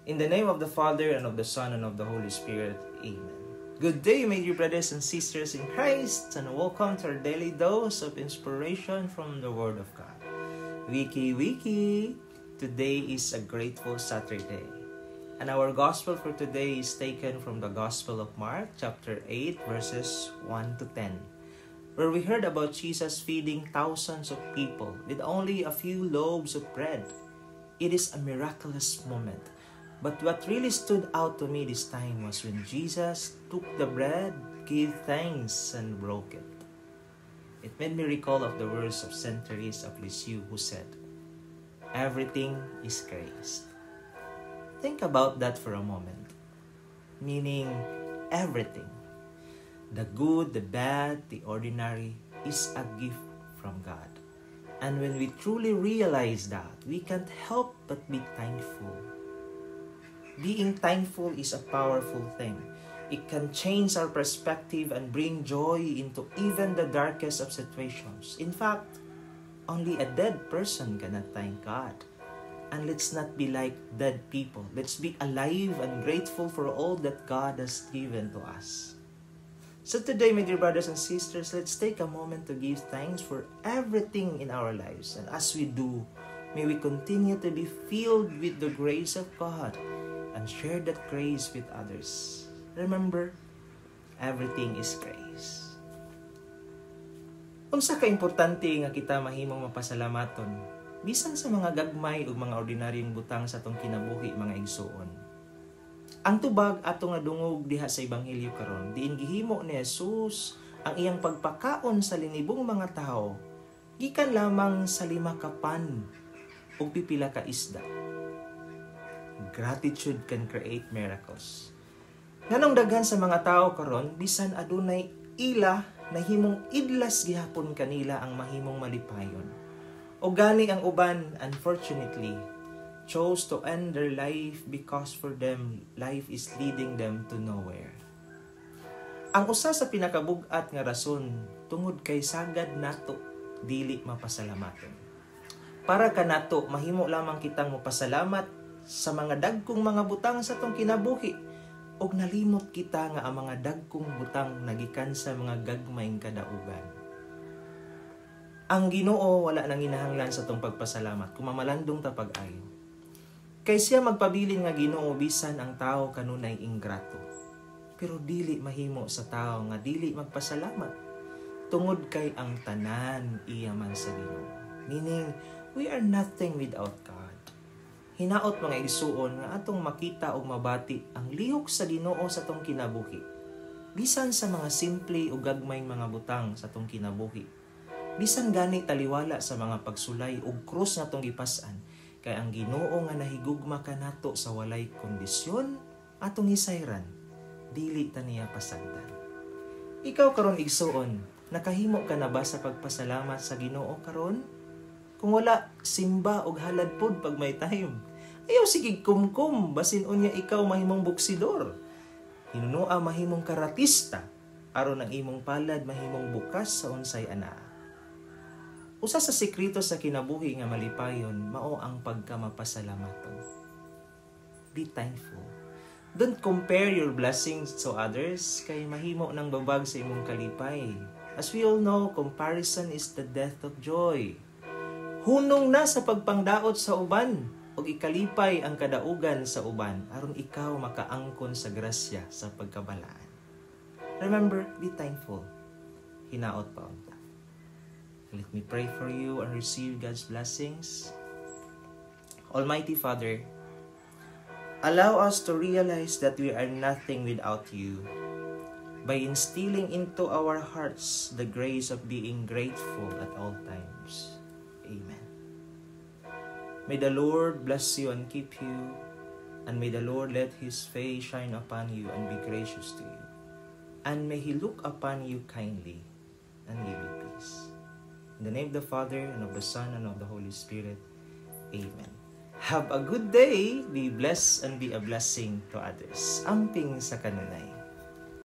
In the name of the Father, and of the Son, and of the Holy Spirit. Amen. Good day, my dear brothers and sisters in Christ, and welcome to our daily dose of inspiration from the Word of God. Wiki! Today is a grateful Saturday. And our Gospel for today is taken from the Gospel of Mark, chapter 8, verses 1 to 10, where we heard about Jesus feeding thousands of people with only a few loaves of bread. It is a miraculous moment. But what really stood out to me this time was when Jesus took the bread, gave thanks, and broke it. It made me recall of the words of Saint Teresa of Lisieux, who said, "Everything is grace." Think about that for a moment. Meaning, everything. The good, the bad, the ordinary is a gift from God. And when we truly realize that, we can't help but be thankful. Being thankful is a powerful thing. It can change our perspective and bring joy into even the darkest of situations. In fact, only a dead person cannot thank God. And let's not be like dead people. Let's be alive and grateful for all that God has given to us. So today, my dear brothers and sisters, let's take a moment to give thanks for everything in our lives. And as we do, may we continue to be filled with the grace of God and share that grace with others. Remember, everything is grace. Unsa ka importante nga kita mahimong mapasalamaton, bisan sa mga gagmay o mga ordinaryong butang sa atong kinabuhi, mga igsuon. Ang tubag atong nadungog diha sa Ebanghelyo karon, diin gihimo ni Jesus ang iyang pagpakaon sa linibong mga tao, gikan lamang sa 5 ka pan ug pipila ka isda. Gratitude can create miracles. Nganong daghan sa mga tao karon, bisan adunay ila, nahimong idlas gihapon kanila ang mahimong malipayon. O gani ang uban, unfortunately, chose to end their life because for them, life is leading them to nowhere. Ang usa sa pinakabug-at nga rason, tungod kay sagad nato, dili mapasalamaton. Para kanato, mahimo lamang kitang mapasalamat sa mga dagkong mga butang sa tong kinabuhi, og nalimot kita nga ang mga dagkong butang nagikan sa mga gagmayng kadaugan. Ang Ginoo wala nang ginahanglan sa tong pagpasalamat kung mamalandong ta pag-ayo. Kay siya magpabilin nga Ginoo bisan ang tao kanunay ingrato. Pero dili mahimo sa tao nga dili magpasalamat tungod kay ang tanan iya man sa Ginoo. Meaning, we are nothing without God. Hinaot mga igsuon nga atong makita o mabati ang lihok sa Ginoo sa tong kinabuhi. Bisan sa mga simple o gagmayng mga butang sa tong kinabuhi. Bisan gani taliwala sa mga pagsulay o krus nga tong gipas-an, kay ang Ginoo nga nahigugma kanato sa walay kondisyon atong hisayran, dili ta niya pasagdan. Ikaw karon igsuon, nakahimo ka na ba sa pagpasalamat sa Ginoo karon? Kung wala, simba og halad pod pag may time. Ayaw sige kumkum, basin unya ikaw mahimong buksidor. Hinunua mahimong karatista, aron ang imong palad mahimong bukas sa unsay anaa. Usa sa sekreto sa kinabuhi nga malipayon, mao ang pagkamapasalamaton. Be thankful. Don't compare your blessings to others, kay mahimo nang babag sa imong kalipay. As we all know, comparison is the death of joy. Hunong na sa pagpangdaot sa uban, o ikalipay ang kadaugan sa uban, aron ikaw makaangkon sa grasya sa pagkabalaan. Remember, be thankful. Hinaot pa unta. Let me pray for you and receive God's blessings. Almighty Father, allow us to realize that we are nothing without you, by instilling into our hearts the grace of being grateful at all times. Amen. May the Lord bless you and keep you, and may the Lord let His face shine upon you and be gracious to you, and may He look upon you kindly and give you peace. In the name of the Father, and of the Son, and of the Holy Spirit. Amen. Have a good day, be blessed, and be a blessing to others. Amping sa kanunay.